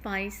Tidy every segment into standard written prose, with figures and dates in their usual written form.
22।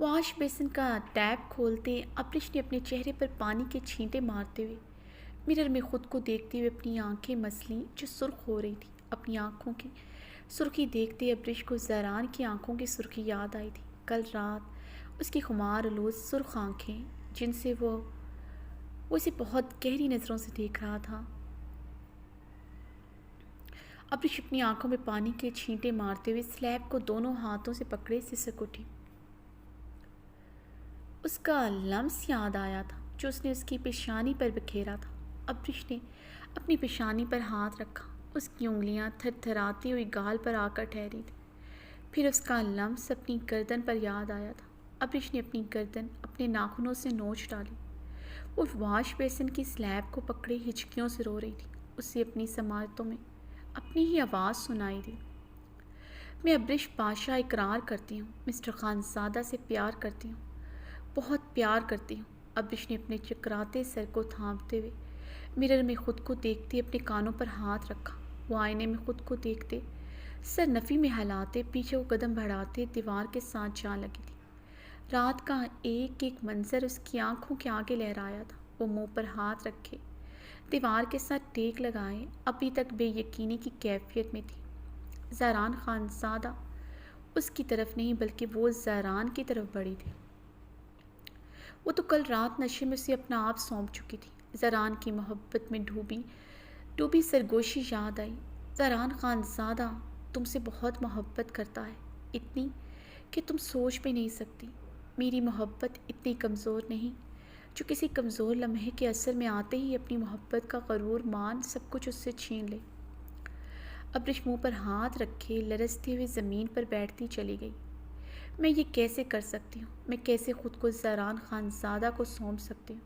Wash basin کا tape کھولتے ابرش نے اپنے چہرے پر پانی کے چھینٹے مارتے ہوئے مرر میں خود کو دیکھتے ہوئے اپنی آنکھیں مسلیں جو سرخ ہو رہی تھی۔ اپنی آنکھوں کی سرخی دیکھتے ابرش کو زہران کی آنکھوں کی سرخی یاد آئی تھی۔ کل رات اس کی خمار آلود سرخ آنکھیں جن سے وہ اسے بہت گہری نظروں سے دیکھ رہا تھا۔ ابرش اپنی آنکھوں میں پانی کے چھینٹے مارتے ہوئے سلیب کو دونوں ہاتھوں سے پکڑے سسک اٹھی۔ اس کا لمس یاد آیا تھا جو اس نے اس کی پیشانی پر بکھیرا تھا۔ ابرش نے اپنی پیشانی پر ہاتھ رکھا، اس کی انگلیاں تھر تھراتی ہوئی گال پر آ کر ٹھہری تھی۔ پھر اس کا لمس اپنی گردن پر یاد آیا تھا۔ ابرش نے اپنی گردن اپنے ناخنوں سے نوچ ڈالی۔ وہ واش بیسن کی سلیب کو پکڑے ہچکیوں سے رو رہی تھی۔ اسے اپنی سماعتوں میں اپنی ہی آواز سنائی دی۔ میں ابرش پاشا اقرار کرتی ہوں، مسٹر خانزادہ سے پیار کرتی ہوں، بہت پیار کرتی ہوں۔ ابرش نے اپنے چکراتے سر کو تھامتے ہوئے مرر میں خود کو دیکھتے اپنے کانوں پر ہاتھ رکھا۔ وہ آئینے میں خود کو دیکھتے سر نفی میں ہلاتے پیچھے وہ قدم بڑھاتے دیوار کے ساتھ جا لگی تھی۔ رات کا ایک ایک منظر اس کی آنکھوں کے آگے لہرایا تھا۔ وہ منہ پر ہاتھ رکھے دیوار کے ساتھ ٹیک لگائے ابھی تک بے یقینی کی کیفیت میں تھی۔ زہران خانزادہ اس کی طرف نہیں بلکہ وہ زہران کی طرف بڑھی تھی۔ وہ تو کل رات نشے میں اسے اپنا آپ سونپ چکی تھی۔ زہران کی محبت میں ڈوبی سرگوشی یاد آئی۔ زہران خانزادہ تم سے بہت محبت کرتا ہے، اتنی کہ تم سوچ بھی نہیں سکتی۔ میری محبت اتنی کمزور نہیں جو کسی کمزور لمحے کے اثر میں آتے ہی اپنی محبت کا غرور مان سب کچھ اس سے چھین لے۔ ابرش منہ پر ہاتھ رکھے لرزتے ہوئے زمین پر بیٹھتی چلی گئی۔ میں یہ کیسے کر سکتی ہوں؟ میں کیسے خود کو زہران خانزادہ کو سونپ سکتی ہوں؟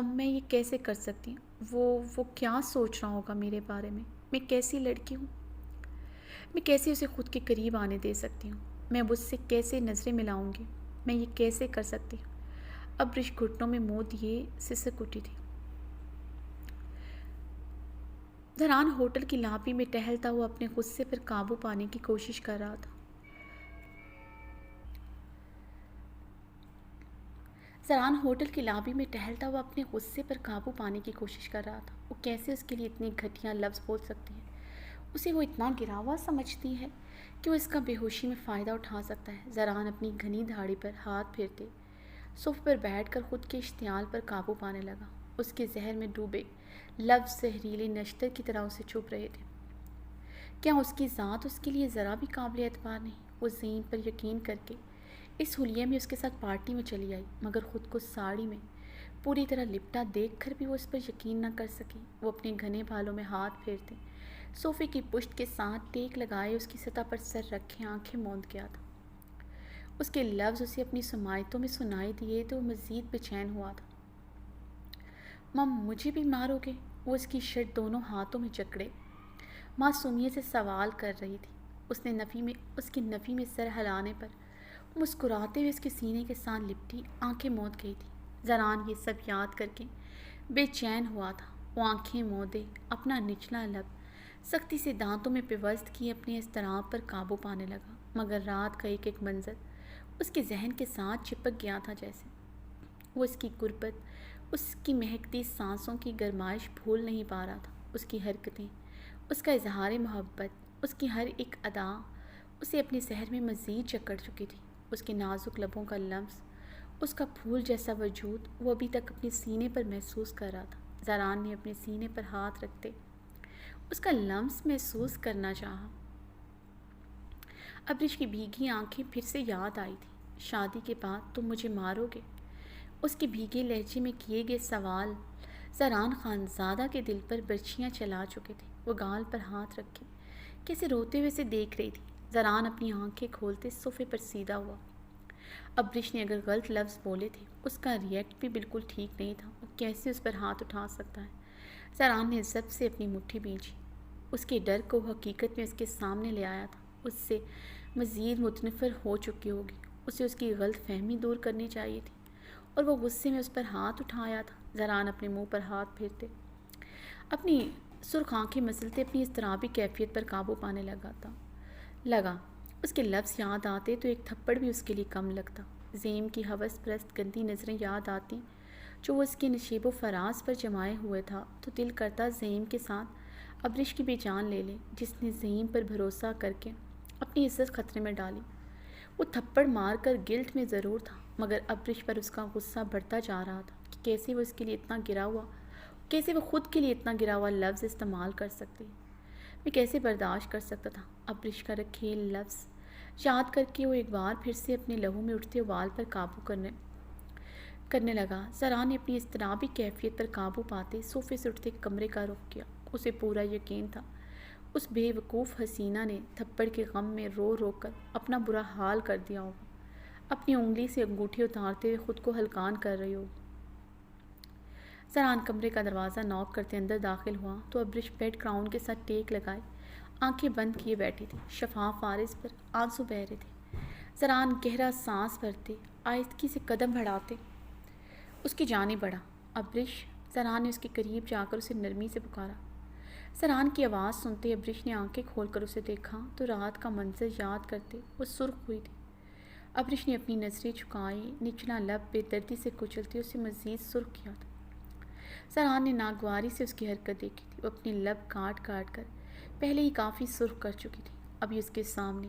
میں یہ کیسے کر سکتی ہوں؟ وہ کیا سوچ رہا ہوگا میرے بارے میں؟ میں کیسی لڑکی ہوں؟ میں کیسے اسے خود کے قریب آنے دے سکتی ہوں؟ میں اب اس سے کیسے نظریں ملاؤں گی؟ میں یہ کیسے کر سکتی ہوں؟ ابرش گھٹنوں میں منہ دیے سسک اٹھی تھی۔ زہران ہوٹل کی لابی میں ٹہلتا ہوا اپنے غصے پر قابو پانے کی کوشش کر رہا تھا۔ زہران ہوٹل کی لابی میں ٹہلتا ہوا اپنے غصے پر قابو پانے کی کوشش کر رہا تھا۔ وہ کیسے اس کے لیے اتنی گھٹیا لفظ بول سکتی ہے؟ اسے وہ اتنا گرا ہوا سمجھتی ہے کہ وہ اس کا بے ہوشی میں فائدہ اٹھا سکتا ہے۔ زہران اپنی گھنی دھاڑی پر ہاتھ پھیرتے صوفے پر بیٹھ کر خود کے اشتعال پر قابو پانے لگا۔ اس کے زہر میں ڈوبے لفظ زہریلے نشتر کی طرح اسے چھپ رہے تھے۔ کیا اس کی ذات اس کے لیے ذرا بھی قابل اعتبار نہیں؟ وہ ذہن پر یقین کر کے اس حلیے میں اس کے ساتھ پارٹی میں چلی آئی، مگر خود کو ساڑی میں پوری طرح لپٹا دیکھ کر بھی وہ اس پر یقین نہ کر سکی۔ وہ اپنے گھنے بالوں میں ہاتھ پھیرتے صوفے کی پشت کے ساتھ ٹیک لگائے اس کی سطح پر سر رکھے آنکھیں موند گیا تھا۔ اس کے لفظ اسے اپنی سماعتوں میں سنائی دیے تو وہ مزید بے چین ہوا تھا۔ ماں مجھے بھی مارو گے؟ وہ اس کی شرٹ دونوں ہاتھوں میں جکڑے معصومیت سے سوال کر رہی تھی۔ اس کی نفی میں سر ہلانے پر مسکراتے ہوئے اس کے سینے کے ساتھ لپٹی آنکھیں موند گئی تھی۔ زہران یہ سب یاد کر کے بے چین ہوا تھا۔ وہ آنکھیں موندے اپنا نچلا لب سختی سے دانتوں میں پیوست کیے اپنے اضطراب پر قابو پانے لگا، مگر رات کا ایک ایک منظر اس کے ذہن کے ساتھ چپک گیا تھا جیسے وہ اس کی غربت، اس کی مہکتی سانسوں کی گرمائش بھول نہیں پا رہا تھا۔ اس کی حرکتیں، اس کا اظہار محبت، اس کی ہر ایک ادا اسے اپنے زہر میں مزید جکڑ چکی تھی۔ اس کے نازک لبوں کا لمس، اس کا پھول جیسا وجود وہ ابھی تک اپنے سینے پر محسوس کر رہا تھا۔ زہران نے اپنے سینے پر ہاتھ رکھتے اس کا لمس محسوس کرنا چاہا۔ ابرش کی بھیگی آنکھیں پھر سے یاد آئی تھی۔ شادی کے بعد تم مجھے مارو گے؟ اس کے بھیگے لہجے میں کیے گئے سوال زہران خانزادہ کے دل پر برچھیاں چلا چکے تھے۔ وہ گال پر ہاتھ رکھے کیسے روتے ہوئے سے دیکھ رہی تھی۔ زہران اپنی آنکھیں کھولتے صوفے پر سیدھا ہوا۔ ابرش نے اگر غلط لفظ بولے تھے، اس کا ریئیکٹ بھی بالکل ٹھیک نہیں تھا۔ وہ کیسے اس پر ہاتھ اٹھا سکتا ہے؟ زہران نے ضبط سے اپنی مٹھی بھینچی۔ اس کے ڈر کو وہ حقیقت میں اس کے سامنے لے آیا تھا۔ اس سے مزید متنفر ہو چکی ہوگی۔ اسے اس کی غلط فہمی دور کرنی چاہیے تھی اور وہ غصے میں اس پر ہاتھ اٹھایا تھا۔ زہران اپنے منہ پر ہاتھ پھیرتے اپنی سرخ آنکھیں مسلتے اپنی اضطرابی کیفیت پر قابو پانے لگا۔ اس کے لفظ یاد آتے تو ایک تھپڑ بھی اس کے لیے کم لگتا۔ زیم کی ہوس پرست گندی نظریں یاد آتی جو وہ اس کے نشیب و فراز پر جمائے ہوئے تھا تو دل کرتا زیم کے ساتھ ابرش کی بھی جان لے لے، جس نے زیم پر بھروسہ کر کے اپنی عزت خطرے میں ڈالی۔ وہ تھپڑ مار کر گلٹ میں ضرور تھا، مگر ابرش پر اس کا غصہ بڑھتا جا رہا تھا کہ کیسے وہ اس کے لیے اتنا گرا ہوا، کیسے وہ خود کے لیے اتنا گرا ہوا لفظ استعمال کر سکتی۔ میں کیسے برداشت کر سکتا تھا ابرش کا رکھیل لفظ یاد کر کے وہ ایک بار پھر سے اپنے لہو میں اٹھتے ابال پر قابو کرنے لگا۔ زران نے اپنی اضطرابی کیفیت پر قابو پاتے صوفے سے اٹھتے کمرے کا رخ کیا۔ اسے پورا یقین تھا اس بے وقوف حسینہ نے تھپڑ کے غم میں رو رو کر اپنا برا حال کر دیا ہوگا، اپنی انگلی سے انگوٹھی اتارتے ہوئے خود کو ہلکان کر رہی ہوگی۔ زران کمرے کا دروازہ نوک کرتے اندر داخل ہوا تو ابرش بیڈ کراؤن کے ساتھ ٹیک لگائے آنکھیں بند کیے بیٹھی تھی۔ شفاف فارس پر آنسو بہہ رہے تھے۔ زران گہرا سانس بھرتے آہستگی سے قدم بڑھاتے اس کی جانب بڑھا۔ ابرش! زران نے اس کے قریب جا کر اسے نرمی سے پکارا۔ زران کی آواز سنتے ابرش نے آنکھیں کھول کر اسے دیکھا تو رات کا منظر یاد کرتے وہ سرخ ہوئی تھی۔ ابرش نے اپنی نظریں جھکائی، نچلا لب بے دردی سے کچلتے اسے مزید سرخ کیا تھا۔ زران نے ناگواری سے اس کی حرکت دیکھی تھی۔ وہ اپنے لب کاٹ کاٹ کر پہلے ہی کافی سرخ کر چکی تھی۔ ابھی اس کے سامنے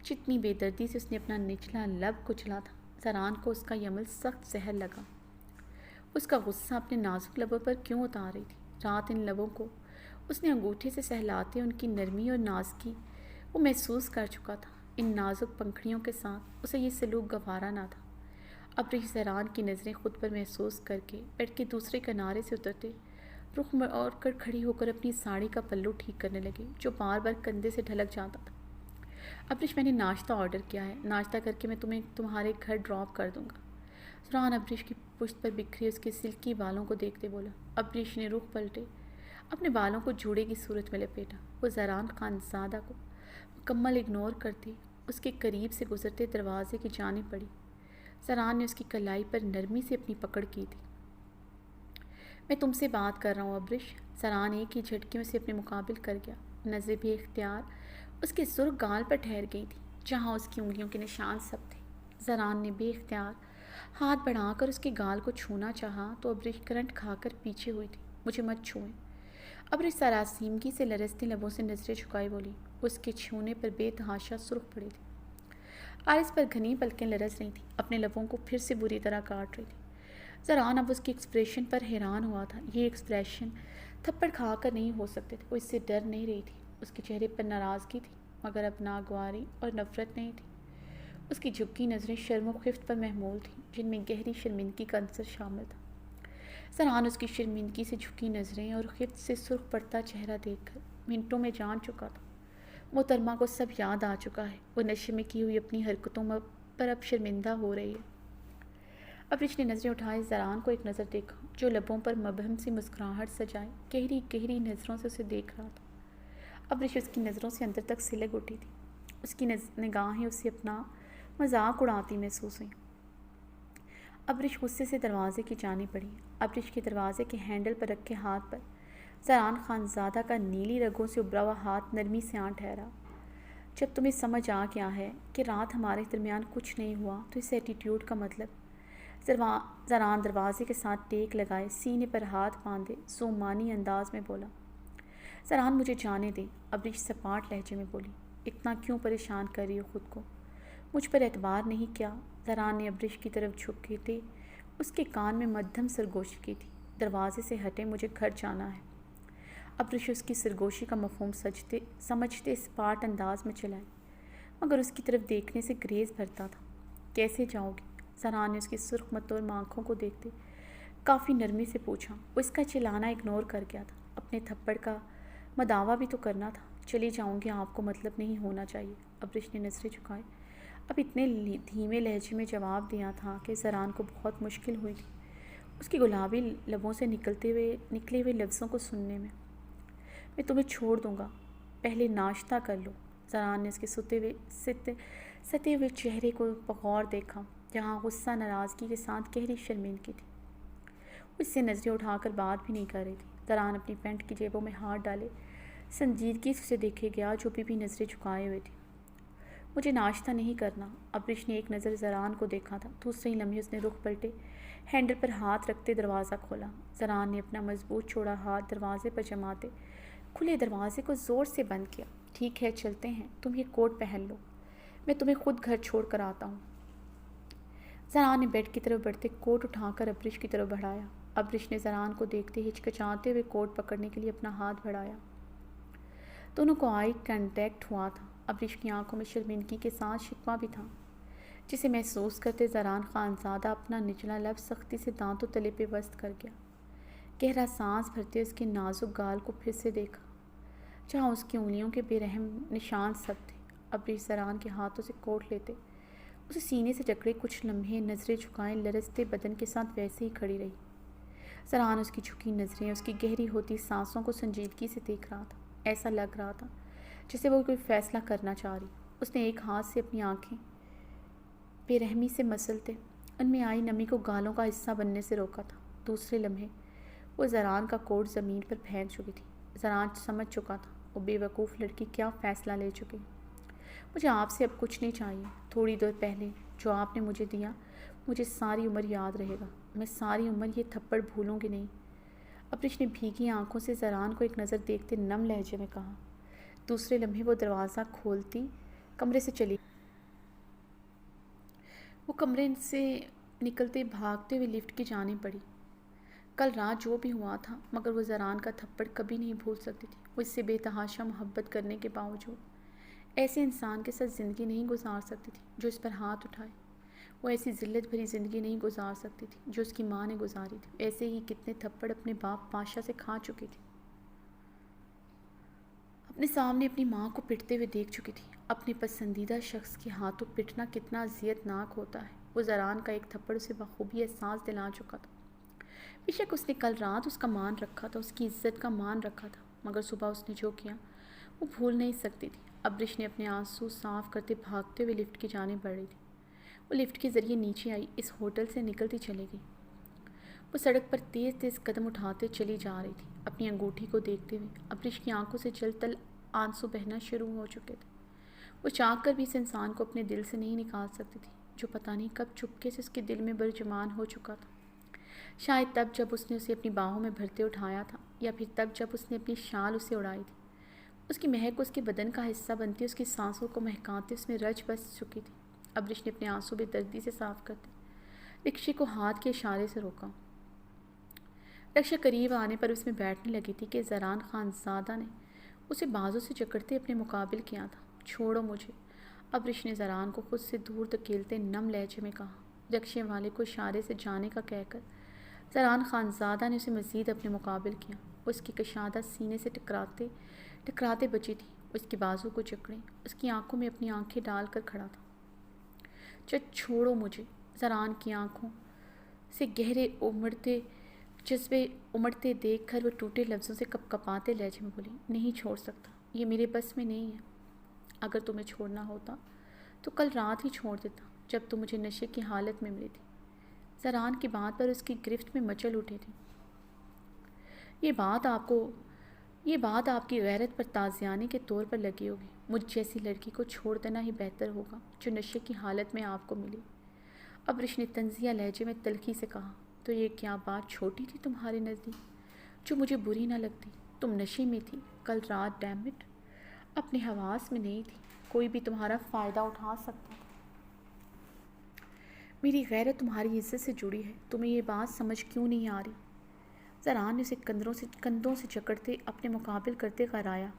جتنی بے دردی سے اس نے اپنا نچلا لب کچلا تھا، زران کو اس کا یہ عمل سخت زہر لگا۔ اس کا غصہ اپنے نازک لبوں پر کیوں اتار رہی تھی؟ رات ان لبوں کو اس نے انگوٹھے سے سہلاتے ان کی نرمی اور نازکی وہ محسوس کر چکا تھا۔ ان نازک پنکھڑیوں کے ساتھ اسے یہ سلوک گوارا نہ تھا۔ ابرش زران کی نظریں خود پر محسوس کر کے بیڈ کے دوسرے کنارے سے اترتے رخ موڑ کر کھڑی ہو کر اپنی ساڑی کا پلو ٹھیک کرنے لگے جو بار بار کندھے سے ڈھلک جاتا تھا۔ ابرش میں نے ناشتہ آرڈر کیا ہے، ناشتہ کر کے میں تمہیں تمہارے گھر ڈراپ کر دوں گا۔ زران ابرش کی پشت پر بکھری اس کے سلکی بالوں کو دیکھتے بولا۔ ابرش نے رخ پلٹے اپنے بالوں کو جوڑے کی صورت میں لپیٹا۔ وہ زران خانزادہ کو مکمل اگنور کرتی اس کے قریب سے گزرتے دروازے کی جانب بڑھی۔ زران نے اس کی کلائی پر نرمی سے اپنی پکڑ کی تھی۔ میں تم سے بات کر رہا ہوں ابرش۔ زران ایک ہی جھٹکے میں سے اپنے مقابل کر گیا۔ نظر بے اختیار اس کے سرخ گال پر ٹھہر گئی تھی جہاں اس کی انگلیوں کے نشان سب تھے۔ زران نے بے اختیار ہاتھ بڑھا کر اس کے گال کو چھونا چاہا تو ابرش کرنٹ کھا کر پیچھے ہوئی تھی۔ مجھے مت چھوئیں۔ ابرش سراسیمگی سے لرزتے لبوں سے نظریں جھکائے بولی۔ اس کے چھونے پر بے تحاشا سرخ پڑی تھی۔ آئرس پر گھنی پلکیں لرز رہی تھیں، اپنے لبوں کو پھر سے بری طرح کاٹ رہی تھی۔ زران اب اس کی ایکسپریشن پر حیران ہوا تھا۔ یہ ایکسپریشن تھپڑ کھا کر نہیں ہو سکتے تھے۔ وہ اس سے ڈر نہیں رہی تھی۔ اس کے چہرے پر ناراضگی تھی مگر اب ناگواری اور نفرت نہیں تھی۔ اس کی جھکی نظریں شرم و خفت پر محمول تھیں جن میں گہری شرمندگی کا عنصر شامل تھا۔ زران اس کی شرمندگی سے جھکی نظریں اور خفت سے سرخ پڑتا چہرہ دیکھ کر منٹوں میں جان چکا تھا محترمہ کو سب یاد آ چکا ہے۔ وہ نشے میں کی ہوئی اپنی حرکتوں پر اب شرمندہ ہو رہی ہے۔ ابرش نے نظریں اٹھائے زران کو ایک نظر دیکھا جو لبوں پر مبہم سی مسکراہٹ سجائے گہری گہری نظروں سے اسے دیکھ رہا تھا۔ ابرش اس کی نظروں سے اندر تک سلگ اٹھی تھی۔ اس کی نگاہیں اسے اپنا مذاق اڑاتی محسوس ہوئیں۔ ابرش غصے سے دروازے کی جانب بڑھی۔ ابرش کے دروازے کے ہینڈل پر رکھے ہاتھ پر زران خانزادہ کا نیلی رگوں سے ابھرا ہوا ہاتھ نرمی سے آن ٹھہرا۔ جب تمہیں سمجھ آ گیا ہے کہ رات ہمارے درمیان کچھ نہیں ہوا تو اس ایٹیٹیوڈ کا مطلب؟ زران دروازے کے ساتھ ٹیک لگائے سینے پر ہاتھ باندھے زومانی انداز میں بولا۔ زران مجھے جانے دے، ابرش سپاٹ لہجے میں بولی۔ اتنا کیوں پریشان کر رہی ہو خود کو؟ مجھ پر اعتبار نہیں کیا؟ زران نے ابرش کی طرف جھکتے اس کے کان میں مدھم سرگوشی کی تھی۔ دروازے سے ہٹے، مجھے گھر جانا ہے۔ ابرش اس کی سرگوشی کا مفہوم سمجھتے اسپاٹ انداز میں چلائے مگر اس کی طرف دیکھنے سے گریز بھرتا تھا۔ کیسے جاؤ گی؟ زران نے اس کی سرخ متور آنکھوں کو دیکھتے کافی نرمی سے پوچھا۔ وہ اس کا چلانا اگنور کر گیا تھا۔ اپنے تھپڑ کا مداوع بھی تو کرنا تھا۔ چلی جاؤں گی آپ کو مطلب نہیں ہونا چاہیے۔ ابرش نے نظریں جھکائے اب اتنے دھیمے لہجے میں جواب دیا تھا کہ زران کو بہت مشکل ہوئی تھی اس کی گلابی لبوں سے نکلے ہوئے لفظوں کو سننے میں۔ میں تمہیں چھوڑ دوں گا، پہلے ناشتہ کر لو۔ زران نے اس کے ستے ہوئے چہرے کو بغور دیکھا جہاں غصہ ناراضگی کے ساتھ گہری شرمندگی تھی۔ وہ اس سے نظریں اٹھا کر بات بھی نہیں کر رہی تھی۔ زران اپنی پینٹ کی جیبوں میں ہاتھ ڈالے سنجیدگی سے اسے دیکھے گیا جو بھی نظریں جھکائے ہوئے تھی۔ مجھے ناشتہ نہیں کرنا۔ ابرش نے ایک نظر زران کو دیکھا تھا، دوسرے ہی لمحے اس نے رخ پلٹے، ہینڈل پر ہاتھ رکھتے دروازہ کھولا۔ زران نے اپنا مضبوط چوڑا ہاتھ دروازے پر جماتے کھلے دروازے کو زور سے بند کیا۔ ٹھیک ہے چلتے ہیں، تم یہ کوٹ پہن لو، میں تمہیں خود گھر چھوڑ کر آتا ہوں۔ زران نے بیڈ کی طرف بڑھتے کوٹ اٹھا کر ابرش کی طرف بڑھایا۔ ابرش نے زران کو دیکھتے ہچکچاتے ہوئے کوٹ پکڑنے کے لیے اپنا ہاتھ بڑھایا۔ دونوں کو آئی کانٹیکٹ ہوا تھا۔ ابرش کی آنکھوں میں شرمندگی کے ساتھ شکوہ بھی تھا، جسے محسوس کرتے زران خانزادہ اپنا نچلا لب سختی سے دانتوں تلے پہ وسط کر گیا۔ گہرا سانس بھرتے اس کے نازک گال کو پھر سے دیکھا، جہاں اس کی انگلیوں کے بے رحم نشان سب تھے۔ ابرش زران کے ہاتھوں سے کوٹ لیتے اسے سینے سے جکڑے کچھ لمحے نظریں جھکائے لرزتے بدن کے ساتھ ویسے ہی کھڑی رہی۔ زران اس کی جھکی نظریں، اس کی گہری ہوتی سانسوں کو سنجیدگی سے دیکھ رہا تھا۔ ایسا لگ رہا تھا جیسے وہ کوئی فیصلہ کرنا چاہ رہی۔ اس نے ایک ہاتھ سے اپنی آنکھیں بے رحمی سے مسلتے ان میں آئی نمی کو گالوں کا حصہ بننے سے روکا تھا۔ دوسرے لمحے وہ زران کا کوٹ زمین پر پھینک چکی تھی۔ زران سمجھ چکا تھا وہ بے وقوف لڑکی کیا فیصلہ لے چکی۔ مجھے آپ سے اب کچھ نہیں چاہیے۔ تھوڑی دیر پہلے جو آپ نے مجھے دیا مجھے ساری عمر یاد رہے گا۔ میں ساری عمر یہ تھپڑ بھولوں گی نہیں۔ ابرش نے بھیگی آنکھوں سے زران کو ایک نظر دیکھتے نم لہجے میں کہا۔ دوسرے لمحے وہ دروازہ کھولتی کمرے سے چلی۔ وہ کمرے سے نکلتے بھاگتے ہوئے لفٹ کی جانب بڑھی۔ کل رات جو بھی ہوا تھا مگر وہ زران کا تھپڑ کبھی نہیں بھول سکتی تھی۔ وہ اس سے بے تحاشا محبت کرنے کے باوجود ایسے انسان کے ساتھ زندگی نہیں گزار سکتی تھی جو اس پر ہاتھ اٹھائے۔ وہ ایسی ذلت بھری زندگی نہیں گزار سکتی تھی جو اس کی ماں نے گزاری تھی۔ ایسے ہی کتنے تھپڑ اپنے باپ پاشا سے کھا چکی تھی، اپنے سامنے اپنی ماں کو پٹتے ہوئے دیکھ چکی تھی۔ اپنے پسندیدہ شخص کے ہاتھوں پٹنا کتنا اذیت ناک ہوتا ہے، وہ زران کا ایک تھپڑ اسے بخوبی احساس دلا چکا تھا۔ بے شک اس نے کل رات اس کا مان رکھا تھا، اس کی عزت کا مان رکھا تھا، مگر صبح اس نے جو کیا وہ بھول نہیں سکتی تھی۔ ابرش نے اپنے آنسو صاف کرتے بھاگتے ہوئے لفٹ کی جانب بڑھ رہی تھی۔ وہ لفٹ کے ذریعے نیچے آئی، اس ہوٹل سے نکلتی چلی گئی۔ وہ سڑک پر تیز تیز قدم اٹھاتے چلی جا رہی تھی، اپنی انگوٹھی کو دیکھتے ہوئے۔ ابرش کی آنکھوں سے جل تل آنسو بہنا شروع ہو چکے تھے۔ وہ چاہ کر بھی اس انسان کو اپنے دل سے نہیں نکال سکتی تھی جو پتہ نہیں کب چپکے سے اس کے دل میں برجمان ہو چکا تھا۔ شاید تب جب اس نے اسے اپنی باہوں میں بھرتے اٹھایا تھا، یا پھر تب جب اس نے اپنی شال اسے اڑائی تھی۔ اس کی مہک اس کے بدن کا حصہ بنتی، اس کی سانسوں کو مہکاتے اس میں رچ بس چکی تھی۔ ابرش نے اپنے آنسو بے دردی سے صاف کرتے رکشے کو ہاتھ کے اشارے سے روکا۔ رکشہ قریب آنے پر اس میں بیٹھنے لگی تھی کہ زران خانزادہ نے اسے بازو سے جکڑتے اپنے مقابل کیا تھا۔ چھوڑو مجھے، ابرش نے زران کو خود سے دور دھکیلتے نم لہجے میں کہا۔ رکشے والے کو اشارے سے جانے کا کہہ کر زران خانزادہ نے اسے مزید اپنے مقابل کیا۔ اس کی کشادہ سینے سے ٹکراتے بچی تھی، اس کے بازو کو جکڑے اس کی آنکھوں میں اپنی آنکھیں ڈال کر کھڑا تھا۔ چھوڑو مجھے، زران کی آنکھوں سے گہرے جذبے امڑتے دیکھ کر وہ ٹوٹے لفظوں سے کپ کپاتے لہجے میں بولی، نہیں چھوڑ سکتا، یہ میرے بس میں نہیں ہے۔ اگر تمہیں چھوڑنا ہوتا تو کل رات ہی چھوڑ دیتا جب تم مجھے نشے کی حالت میں ملی تھی۔ زران کی بات پر اس کی گرفت میں مچل اٹھے تھے۔ یہ بات آپ کی غیرت پر تازیانے کے طور پر لگی ہوگی۔ مجھ جیسی لڑکی کو چھوڑ دینا ہی بہتر ہوگا جو نشے کی حالت میں آپ کو ملی۔ ابرش نے طنزیہ لہجے میں تلخی سے کہا، تو یہ کیا بات چھوٹی تھی تمہارے نزدیک جو مجھے بری نہ لگتی؟ تم نشے میں تھی کل رات، ڈیم اٹ، اپنے حواس میں نہیں تھی، کوئی بھی تمہارا فائدہ اٹھا سکتا تھا۔ میری غیرت تمہاری عزت سے جڑی ہے، تمہیں یہ بات سمجھ کیوں نہیں آ رہی؟ زران نے اسے کندھوں سے جکڑتے اپنے مقابل کرتے غرایا۔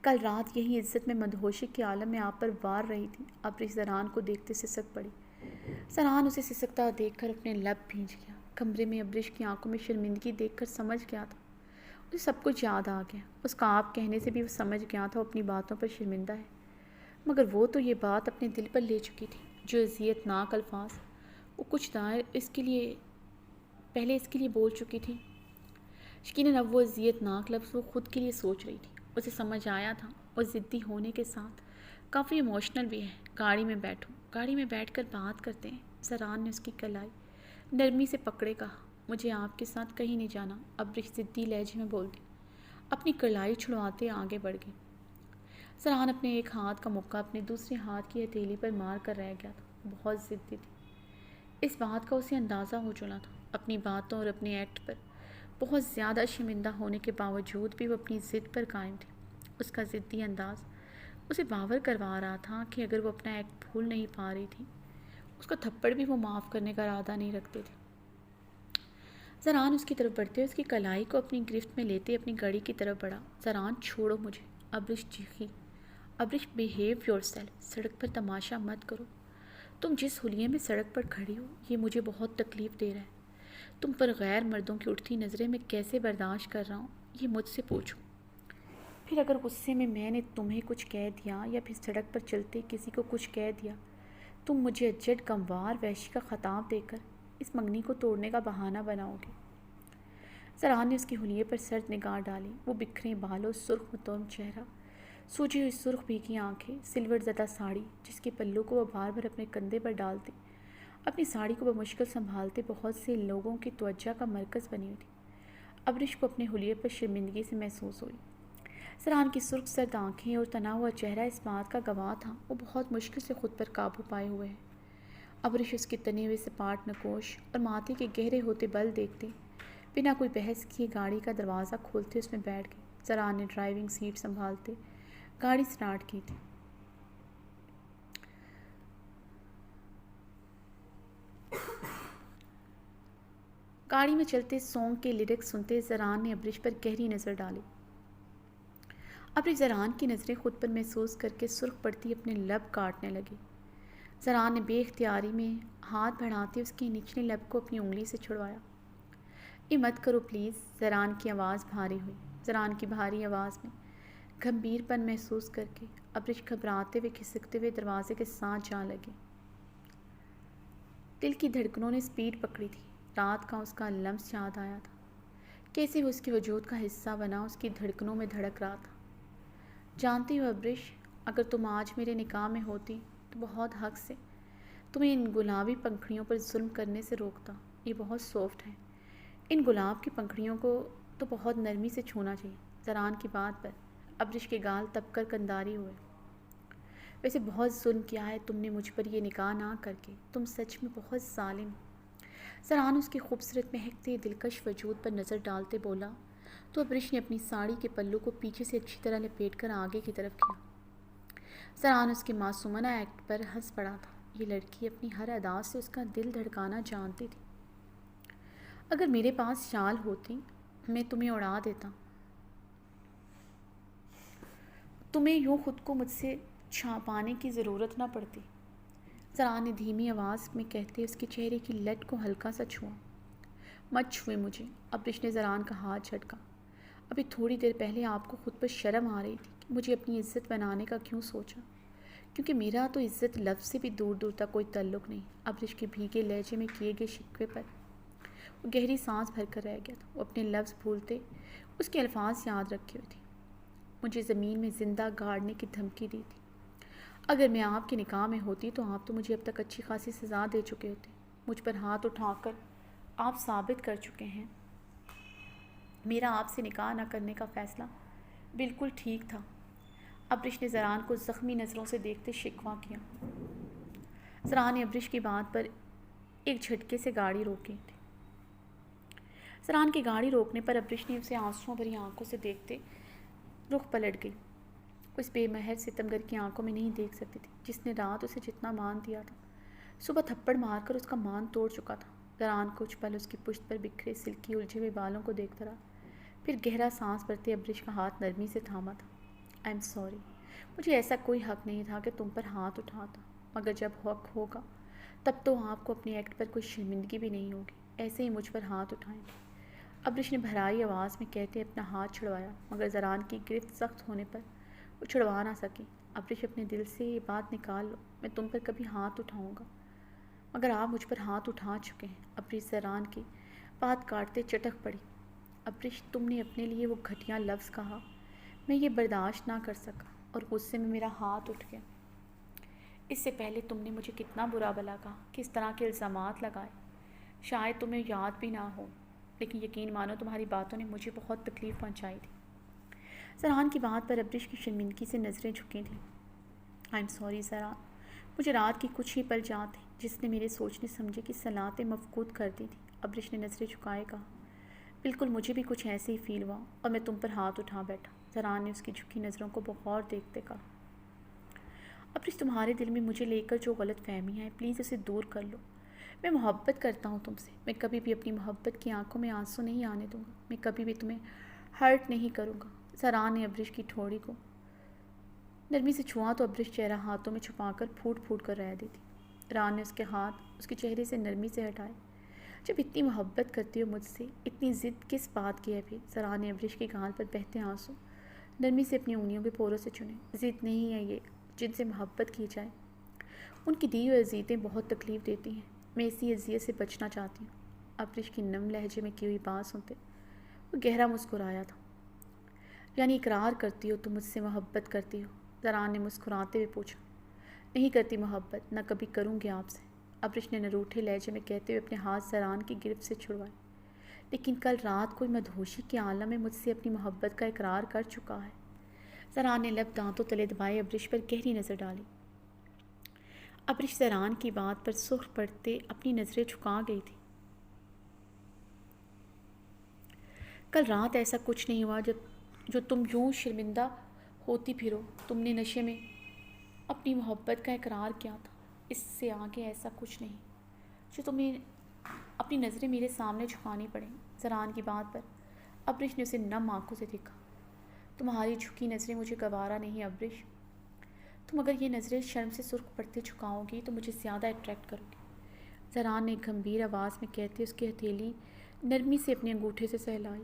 کل رات یہی عزت میں مدہوشی کے عالم میں آپ پر وار رہی تھی۔ ابرش زران کو دیکھتے سسک پڑی۔ زران اسے سسکتا دیکھ کر اپنے لب بھینچ گیا۔ کمرے میں ابرش کی آنکھوں میں شرمندگی دیکھ کر سمجھ گیا تھا، اسے سب کچھ یاد آ گیا۔ اس کا آپ کہنے سے بھی وہ سمجھ گیا تھا وہ اپنی باتوں پر شرمندہ ہے، مگر وہ تو یہ بات اپنے دل پر لے چکی تھی۔ جو اذیت ناک الفاظ وہ کچھ دیر پہلے اس کے لیے بول چکی تھی، یقیناً اب وہ اذیت ناک لفظ وہ خود کے لیے سوچ رہی تھی۔ اسے سمجھ آیا تھا وہ ضدی ہونے کے ساتھ کافی ایموشنل بھی ہے۔ گاڑی میں بیٹھو، گاڑی میں بیٹھ کر بات کرتے ہیں۔ زران نے اس کی کلائی نرمی سے پکڑے کہا، مجھے آپ کے ساتھ کہیں نہیں جانا۔ ابرش ضدی لہجے میں بولتی اپنی کلائی چھڑواتے آگے بڑھ گئی۔ زرعان اپنے ایک ہاتھ کا مکہ اپنے دوسرے ہاتھ کی ہتھیلی پر مار کر رہ گیا تھا۔ بہت ضدی تھی، اس بات کا اسے اندازہ ہو چلا تھا۔ اپنی باتوں اور اپنے ایکٹ پر بہت زیادہ شرمندہ ہونے کے باوجود بھی وہ اپنی ضد پر قائم تھی۔ اس کا ضدی انداز اسے باور کروا رہا تھا کہ اگر وہ اپنا ایکٹ بھول نہیں پا رہی تھی، اس کا تھپڑ بھی وہ معاف کرنے کا ارادہ نہیں رکھتے تھے۔ زرعان اس کی طرف بڑھتے اس کی کلائی کو اپنی گرفت میں لیتے اپنی گاڑی کی طرف بڑھا۔ زرعان چھوڑو مجھے، ابرش چیخی۔ ابرش بیہیو یور سیلف، سڑک پر تماشا مت کرو۔ تم جس حلیے میں سڑک پر کھڑی ہو یہ مجھے بہت تکلیف دے رہا ہے۔ تم پر غیر مردوں کی اٹھتی نظریں میں کیسے برداشت کر رہا ہوں یہ مجھ سے پوچھو۔ پھر اگر غصے میں نے تمہیں کچھ کہہ دیا یا پھر سڑک پر چلتے کسی کو کچھ کہہ دیا، تم مجھے اجڑ گنوار وحشی کا خطاب دے کر اس منگنی کو توڑنے کا بہانہ بناؤ گے۔ زرعان نے اس کی حلیے پر سرد نگاہ ڈالی۔ وہ بکھرے بالوں، سرخ متون چہرہ، سوجی ہوئی سرخ بھیگی آنکھیں، سلور زدہ ساڑی جس کے پلوں کو وہ بار بار اپنے کندھے پر ڈالتے، اپنی ساڑی کو بمشکل سنبھالتے بہت سے لوگوں کی توجہ کا مرکز بنی ہوئی تھی۔ ابرش کو اپنے حلیے پر شرمندگی سے محسوس ہوئی۔ زرعان کی سرخ سرد آنکھیں اور تنا ہوا چہرہ اس بات کا گواہ تھا وہ بہت مشکل سے خود پر قابو پائے ہوئے ہے۔ ابرش اس کے تنے ہوئے سپاٹ نکوش اور ماتھے کے گہرے ہوتے بل دیکھتے بنا کوئی بحث کیے گاڑی کا دروازہ کھولتے اس میں بیٹھ گئے۔ زرعان نے ڈرائیونگ سیٹ سنبھالتے گاڑی سٹارٹ کی تھی۔ گاڑی میں چلتے سونگ کے لیرکس سنتے زرعان نے ابرش پر گہری نظر ڈالی۔ ابرش زرعان کی نظریں خود پر محسوس کر کے سرخ پڑتی اپنے لب کاٹنے لگی۔ زرعان نے بے اختیاری میں ہاتھ بڑھاتے اس کے نچلے لب کو اپنی انگلی سے چھڑوایا۔ یہ مت کرو پلیز، زرعان کی آواز بھاری ہوئی۔ زرعان کی بھاری آواز میں گھمبیر پن محسوس کر کے ابرش گھبراتے ہوئے کھسکتے ہوئے دروازے کے ساتھ جا لگے۔ دل کی دھڑکنوں نے سپیڈ پکڑی تھی۔ رات کا اس کا لمس یاد آیا تھا، کیسے وہ اس کے وجود کا حصہ بنا اس کی دھڑکنوں میں دھڑک رہا تھا۔ جانتی ہو ابرش، اگر تم آج میرے نکاح میں ہوتی تو بہت حق سے تمہیں ان گلابی پنکھڑیوں پر ظلم کرنے سے روکتا۔ یہ بہت سافٹ ہے، ان گلاب کی پنکھڑیوں کو تو بہت نرمی سے چھونا چاہیے۔ زرعان کی بات پر ابرش کے گال تپ کر کنداری ہوئے۔ ویسے بہت ظلم کیا ہے تم نے مجھ پر یہ نکاح نہ کر کے، تم سچ میں بہت ظالم ہو۔ زرعان اس کے خوبصورت مہکتے دلکش وجود پر نظر ڈالتے بولا تو ابرش نے اپنی ساڑی کے پلوں کو پیچھے سے اچھی طرح لپیٹ کر آگے کی طرف کیا۔ زرعان اس کے معصومانہ ایکٹ پر ہنس پڑا تھا۔ یہ لڑکی اپنی ہر ادا سے اس کا دل دھڑکانا جانتی تھی۔ اگر میرے پاس شال ہوتی میں تمہیں اڑا دیتا، تمہیں یوں خود کو مجھ سے چھپانے کی ضرورت نہ پڑتی۔ زرعان نے دھیمی آواز میں کہتے اس کے چہرے کی لٹ کو ہلکا سا چھوا۔ مت چھوئے مجھے، ابرش نے زرعان کا ہاتھ جھٹکا۔ ابھی تھوڑی دیر پہلے آپ کو خود پر شرم آ رہی تھی کہ مجھے اپنی عزت بنانے کا کیوں سوچا، کیونکہ میرا تو عزت لفظ سے بھی دور دور تک کوئی تعلق نہیں۔ ابرش کے بھیگے لہجے میں کیے گئے شکوے پر وہ گہری سانس بھر کر رہ گیا تھا۔ وہ اپنے لفظ بھولتے اس کے الفاظ یاد رکھے ہوئے تھے۔ مجھے زمین میں زندہ گاڑنے کی دھمکی دی تھی۔ اگر میں آپ کے نکاح میں ہوتی تو آپ تو مجھے اب تک اچھی خاصی سزا دے چکے ہوتے۔ مجھ پر ہاتھ اٹھا کر آپ ثابت کر چکے ہیں میرا آپ سے نکاح نہ کرنے کا فیصلہ بالکل ٹھیک تھا۔ ابرش نے زرعان کو زخمی نظروں سے دیکھتے شکوہ کیا۔ زرعان نے ابرش کی بات پر ایک جھٹکے سے گاڑی روکی تھی۔ زرعان کی گاڑی روکنے پر ابرش نے اسے آنسوؤں بھری آنکھوں سے دیکھتے رخ پلٹ گئی۔ وہ اس بے مہر ستمگر کی آنکھوں میں نہیں دیکھ سکتی تھی جس نے رات اسے جتنا مان دیا تھا، صبح تھپڑ مار کر اس کا مان توڑ چکا تھا۔ زرعان کچھ پل اس کی پشت پر بکھرے سلکی الجھے ہوئے بالوں کو دیکھتا رہا، پھر گہرا سانس بھرتے ابرش کا ہاتھ نرمی سے تھاما تھا۔ آئی ایم سوری، مجھے ایسا کوئی حق نہیں تھا کہ تم پر ہاتھ اٹھاتا، مگر جب حق ہوگا تب تو آپ کو اپنے ایکٹ پر کوئی شرمندگی بھی نہیں ہوگی۔ ایسے ہی مجھ پر ہاتھ اٹھائیں۔ ابرش نے بھرائی آواز میں کہتے اپنا ہاتھ چھڑوایا، مگر زرعان کی گرفت سخت ہونے پر وہ چھڑوا نہ سکی۔ ابرش اپنے دل سے یہ بات نکال لو، میں تم پر کبھی ہاتھ اٹھاؤں گا، مگر آپ مجھ پر ہاتھ اٹھا چکے ہیں۔ ابرش زرعان کی بات کاٹتے چٹک پڑی۔ ابرش، تم نے اپنے لیے وہ گھٹیا لفظ کہا، میں یہ برداشت نہ کر سکا اور غصے میں میرا ہاتھ اٹھ گیا۔ اس سے پہلے تم نے مجھے کتنا برا بھلا کہا، کس طرح کے الزامات لگائے، شاید تمہیں یاد بھی نہ ہو، لیکن یقین مانو تمہاری باتوں نے مجھے بہت تکلیف پہنچائی تھی۔ زران کی بات پر ابرش کی شرمندگی سے نظریں جھکی تھیں۔ آئی ایم سوری زران، مجھے رات کی کچھ ہی پل یاد تھے جس نے میرے سوچنے سمجھے کی صلاحیتیں مفقود کر دی تھی۔ ابرش نے نظریں جھکائے کہا، بالکل مجھے بھی کچھ ایسے ہی فیل ہوا اور میں تم پر ہاتھ اٹھا بیٹھا۔ زران نے اس کی جھکی نظروں کو بغور دیکھتے کہا، ابرش تمہارے دل میں مجھے لے کر جو غلط فہمیاں ہیں پلیز اسے دور کر لو۔ میں محبت کرتا ہوں تم سے، میں کبھی بھی اپنی محبت کی آنکھوں میں آنسو نہیں آنے دوں گا، میں کبھی بھی تمہیں ہرٹ نہیں کروں گا۔ زران نے ابرش کی ٹھوڑی کو نرمی سے چھوا تو ابرش چہرہ ہاتھوں میں چھپا کر پھوٹ پھوٹ کر رہ دی تھی۔ ران نے اس کے ہاتھ اس کے چہرے سے نرمی سے ہٹائے۔ جب اتنی محبت کرتی ہو مجھ سے، اتنی ضد کس بات کی ہے پھر؟ زران نے ابرش کی گال پر بہتے آنسو نرمی سے اپنی انگلیوں کے پوروں سے چنے۔ ضد نہیں ہے یہ جن سے محبت کی جائے، ان کی دی ہوئی اذیتیں بہت تکلیف دیتی ہیں، میں اسی اذیت سے بچنا چاہتی ہوں۔ ابرش کی نم لہجے میں کی ہوئی بات سنتے وہ گہرا مسکرایا تھا۔ یعنی اقرار کرتی ہو تم مجھ سے محبت کرتی ہو؟ زران نے مسکراتے ہوئے پوچھا۔ نہیں کرتی محبت، نہ کبھی کروں گی آپ سے، ابرش نے نروٹھے لہجے میں کہتے ہوئے اپنے ہاتھ زران کی گرفت سے چھڑوائے۔ لیکن کل رات کوئی مدہوشی کے عالم میں مجھ سے اپنی محبت کا اقرار کر چکا ہے۔ زران نے لب دانتوں تلے دبائے ابرش پر گہری نظر ڈالی۔ ابرش زران کی بات پر سرخ پڑتے اپنی نظریں جھکا گئی تھی۔ کل رات ایسا کچھ نہیں ہوا جو تم یوں شرمندہ ہوتی پھرو، تم نے نشے میں اپنی محبت کا اقرار کیا تھا، اس سے آگے ایسا کچھ نہیں جو تمہیں اپنی نظریں میرے سامنے جھکانی پڑیں۔ زران کی بات پر ابرش نے اسے نم آنکھوں سے دیکھا۔ تمہاری جھکی نظریں مجھے گوارا نہیں ابرش، تم اگر یہ نظریں شرم سے سرخ پڑتے جھکاؤ گی تو مجھے زیادہ اٹریکٹ کرو گی، زران نے گمبھیر آواز میں کہتے اس کی ہتھیلی نرمی سے اپنے انگوٹھے سے سہلائی۔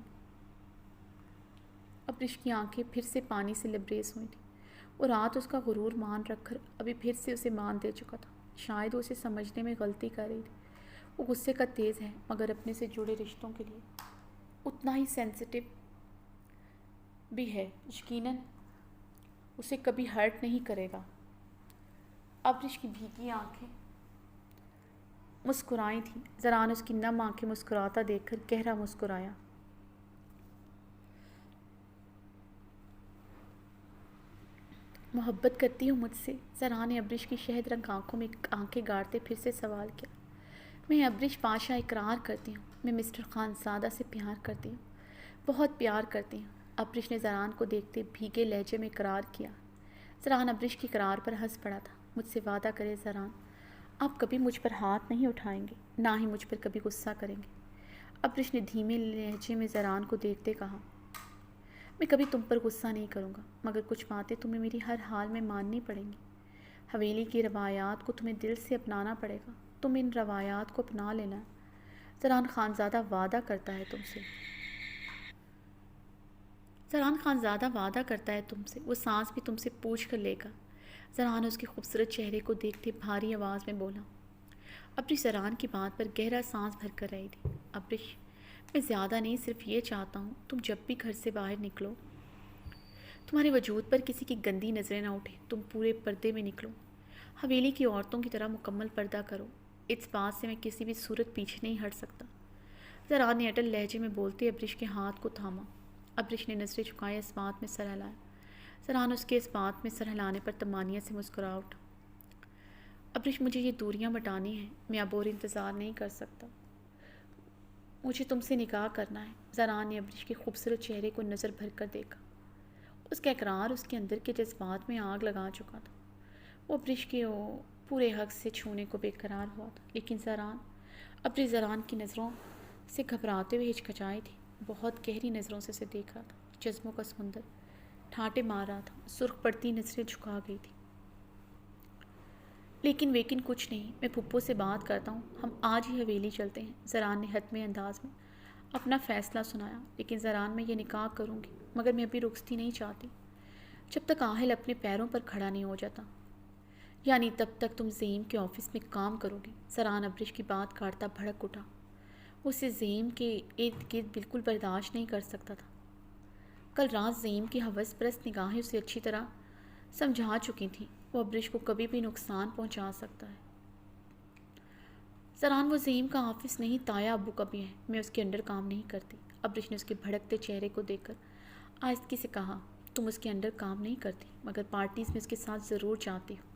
ابرش کی آنکھیں پھر سے پانی سے لبریز ہوئی تھیں۔ وہ رات اس کا غرور مان رکھ کر ابھی پھر سے اسے مان دے چکا تھا۔ شاید وہ اسے سمجھنے میں غلطی کر رہی تھی۔ وہ غصے کا تیز ہے مگر اپنے سے جڑے رشتوں کے لیے اتنا ہی سینسٹیو بھی ہے، یقیناً اسے کبھی ہرٹ نہیں کرے گا۔ ابرش کی بھیگی آنکھیں مسکرائی تھیں۔ زران اس کی نم آنکھیں مسکراتا دیکھ کر گہرا مسکرایا۔ محبت کرتی ہوں مجھ سے؟ زران نے ابرش کی شہد رنگ آنکھوں میں آنکھیں گاڑتے پھر سے سوال کیا۔ میں ابرش پاشا اقرار کرتی ہوں، میں مسٹر خانزادہ سے پیار کرتی ہوں، بہت پیار کرتی ہوں، ابرش نے زران کو دیکھتے بھیگے لہجے میں اقرار کیا۔ زران ابرش کی اقرار پر ہنس پڑا تھا۔ مجھ سے وعدہ کرے زران، آپ کبھی مجھ پر ہاتھ نہیں اٹھائیں گے، نہ ہی مجھ پر کبھی غصہ کریں گے، ابرش نے دھیمے لہجے میں زران کو دیکھتے کہا۔ میں کبھی تم پر غصہ نہیں کروں گا مگر کچھ باتیں تمہیں میری ہر حال میں ماننی پڑیں گی۔ حویلی کی روایات کو تمہیں دل سے اپنانا پڑے گا، تم ان روایات کو اپنا لینا۔ زران خانزادہ وعدہ کرتا ہے تم سے، زران خانزادہ وعدہ کرتا ہے تم سے، وہ سانس بھی تم سے پوچھ کر لے گا۔ زران اس کے خوبصورت چہرے کو دیکھتے بھاری آواز میں بولا۔ ابرش زران کی بات پر گہرا سانس بھر کر رہی تھی۔ ابرش، میں زیادہ نہیں، صرف یہ چاہتا ہوں تم جب بھی گھر سے باہر نکلو تمہارے وجود پر کسی کی گندی نظریں نہ اٹھیں، تم پورے پردے میں نکلو، حویلی کی عورتوں کی طرح مکمل پردہ کرو، اس بات سے میں کسی بھی صورت پیچھے نہیں ہٹ سکتا۔ زران نے اٹل لہجے میں بولتے ابرش کے ہاتھ کو تھاما۔ ابرش نے نظریں جھکائے اس بات میں سر ہلایا۔ زران اس کے اس بات میں سر ہلانے پر طمانیت سے مسکرا اٹھا۔ ابرش، مجھے یہ دوریاں مٹانی ہیں، میں اب اور انتظار نہیں کر سکتا، مجھے تم سے نکاح کرنا ہے۔ زران نے ابرش کے خوبصورت چہرے کو نظر بھر کر دیکھا۔ اس کا اقرار اس کے اندر کے جذبات میں آگ لگا چکا تھا۔ وہ ابرش کے پورے حق سے چھونے کو بے قرار ہوا تھا، لیکن ابرش زران کی نظروں سے گھبراتے ہوئے ہچکچائی تھی، بہت گہری نظروں سے اسے دیکھ رہا تھا، جذبوں کا سمندر ٹھاٹے مار رہا تھا، سرخ پڑتی نظریں جھکا گئی تھی۔ لیکن کچھ نہیں، میں پھپھو سے بات کرتا ہوں، ہم آج ہی حویلی چلتے ہیں۔ زران نے حتمی انداز میں اپنا فیصلہ سنایا۔ لیکن زران، میں یہ نکاح کروں گی مگر میں ابھی رخصتی نہیں چاہتی جب تک آہل اپنے پیروں پر کھڑا نہیں ہو جاتا، یعنی تب تک تم زعیم کے آفس میں کام کرو گی۔ زران ابرش کی بات کاٹتا بھڑک اٹھا۔ وہ اسے زعیم کے ارد گرد بالکل برداشت نہیں کر سکتا تھا۔ کل رات زعیم کی ہوس پرست نگاہیں اسے اچھی طرح سمجھا چکی تھیں، وہ ابرش کو کبھی بھی نقصان پہنچا سکتا ہے۔ زران، وہ زعیم کا آفس نہیں، تایا ابو کا بھی ہے، میں اس کے انڈر کام نہیں کرتی۔ ابرش نے اس کے بھڑکتے چہرے کو دیکھ کر آہستگی سے کہا۔ تم اس کے انڈر کام نہیں کرتی مگر پارٹیز میں اس کے ساتھ ضرور جاتی ہو۔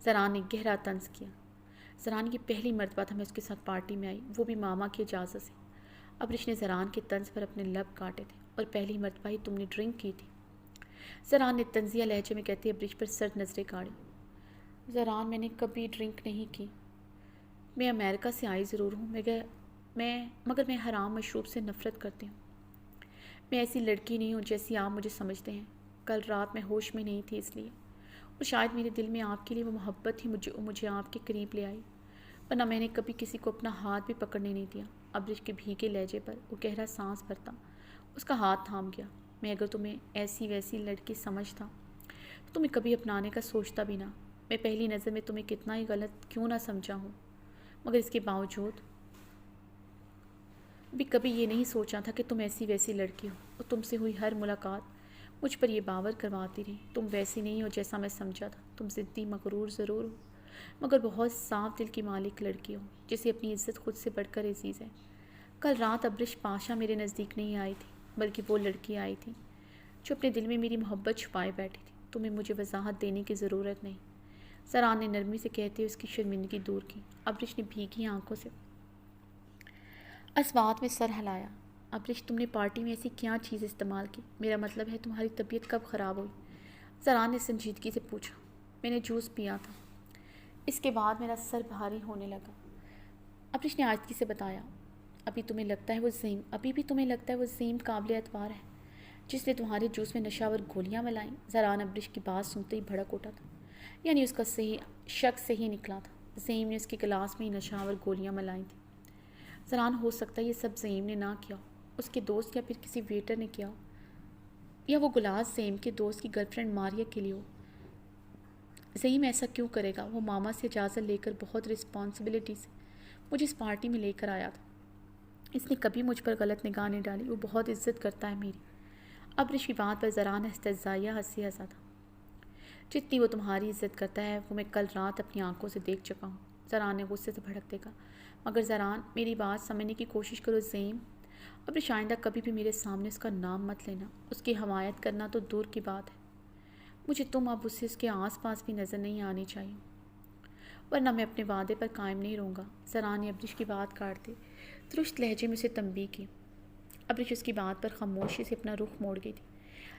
زران نے گہرا طنز کیا۔ زران کی پہلی مرتبہ تھا میں اس کے ساتھ پارٹی میں آئی، وہ بھی ماما کی اجازت سے۔ ابرش نے زران کے طنز پر اپنے لب کاٹے تھے۔ اور پہلی مرتبہ ہی تم نے ڈرنک کی تھی؟ زران نے طنزیہ لہجے میں کہتے ابرش پر سرد نظریں گاڑی۔ زران، میں نے کبھی ڈرنک نہیں کی۔ میں امریکہ سے آئی ضرور ہوں مگر میں حرام مشروب سے نفرت کرتی ہوں۔ میں ایسی لڑکی نہیں ہوں جیسی آپ مجھے سمجھتے ہیں۔ کل رات میں ہوش میں نہیں تھی اس لیے، اور شاید میرے دل میں آپ کے لیے وہ محبت ہی مجھے آپ کے قریب لے آئی، ورنہ میں نے کبھی کسی کو اپنا ہاتھ بھی پکڑنے نہیں دیا۔ ابرش کے بھیگے لہجے پر وہ گہرا سانس بھرتا اس کا ہاتھ تھام گیا۔ میں اگر تمہیں ایسی ویسی لڑکی سمجھتا تو تمہیں کبھی اپنانے کا سوچتا بھی نہ۔ میں پہلی نظر میں تمہیں کتنا ہی غلط کیوں نہ سمجھا ہوں، مگر اس کے باوجود بھی کبھی یہ نہیں سوچا تھا کہ تم ایسی ویسی لڑکی ہو، اور تم سے ہوئی ہر ملاقات مجھ پر یہ باور کرواتی رہی تم ویسی نہیں ہو جیسا میں سمجھا تھا۔ تم ضدی مغرور ضرور ہو مگر بہت صاف دل کی مالک لڑکی ہو جسے اپنی عزت خود سے بڑھ کر عزیز ہے۔ کل رات ابرش پاشا میرے نزدیک نہیں آئی تھی بلکہ وہ لڑکی آئی تھی جو اپنے دل میں میری محبت چھپائے بیٹھی تھی۔ تمہیں مجھے وضاحت دینے کی ضرورت نہیں، زران نے نرمی سے کہتے ہوئے اس کی شرمندگی دور کی۔ ابرش نے بھیگی آنکھوں سے اسوات میں سر ہلایا۔ ابرش، تم نے پارٹی میں ایسی کیا چیز استعمال کی؟ میرا مطلب ہے تمہاری طبیعت کب خراب ہوئی؟ زران نے سنجیدگی سے پوچھا۔ میں نے جوس پیا تھا، اس کے بعد میرا سر بھاری ہونے لگا، ابرش نے آہستگی سے بتایا۔ ابھی بھی تمہیں لگتا ہے وہ زعیم قابل اعتبار ہے جس نے تمہارے جوس میں نشاور گولیاں ملائیں؟ زران ابرش کی بات سنتے ہی بھڑک اٹھا تھا، یعنی اس کا شک صحیح نکلا تھا، زعیم نے اس کے گلاس میں ہی نشاور گولیاں ملائیں تھیں۔ زران، ہو سکتا ہے یہ سب زعیم نے نہ کیا ہو، اس کے دوست یا پھر کسی ویٹر نے کیا ہو، یا وہ گلاس زعیم کے دوست کی گرل فرینڈ ماریا کے لیے ہو۔ زعیم ایسا کیوں کرے گا؟ وہ ماما سے اجازت لے کر بہت رسپانسبلٹی سے مجھے اس پارٹی میں لے کر آیا تھا۔ اس نے کبھی مجھ پر غلط نگاہ نہیں ڈالی، وہ بہت عزت کرتا ہے میری۔ ابرش کی بات پر زران استہزائیہ ہنسی ہنسا تھا۔ جتنی وہ تمہاری عزت کرتا ہے وہ میں کل رات اپنی آنکھوں سے دیکھ چکا ہوں، زران نے غصے سے بھڑکتے کہا۔ مگر زران، میری بات سمجھنے کی کوشش کرو زعیم، ابرش آئندہ کبھی بھی میرے سامنے اس کا نام مت لینا، اس کی حمایت کرنا تو دور کی بات ہے۔ مجھے تم اب اسے اس کے آس پاس بھی نظر نہیں آنی چاہیے، ورنہ میں اپنے وعدے پر قائم نہیں رہوں گا۔ زران نے ابرش کی بات کاٹتے درست لہجے میں اسے تنبیہ کی۔ ابرش اس کی بات پر خاموشی سے اپنا رخ موڑ گئی تھی۔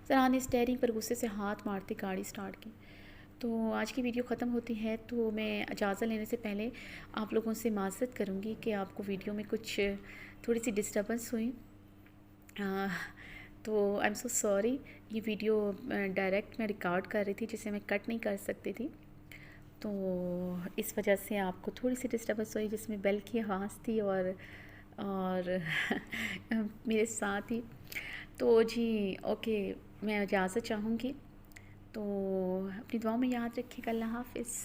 زران نے اسٹیئرنگ پر غصے سے ہاتھ مارتے گاڑی سٹارٹ کی۔ تو آج کی ویڈیو ختم ہوتی ہے، تو میں اجازت لینے سے پہلے آپ لوگوں سے معذرت کروں گی کہ آپ کو ویڈیو میں کچھ تھوڑی سی ڈسٹربنس ہوئی، تو آئی ایم سو سوری۔ یہ ویڈیو ڈائریکٹ میں ریکارڈ کر رہی تھی جسے میں کٹ نہیں کر سکتی تھی، تو اس وجہ سے آپ کو تھوڑی سی ڈسٹربنس ہوئی جس میں بیل کی آواز تھی اور میرے ساتھ ہی۔ تو جی اوکے، میں اجازت چاہوں گی، تو اپنی دعاؤں میں یاد رکھیے گا۔ اللہ حافظ۔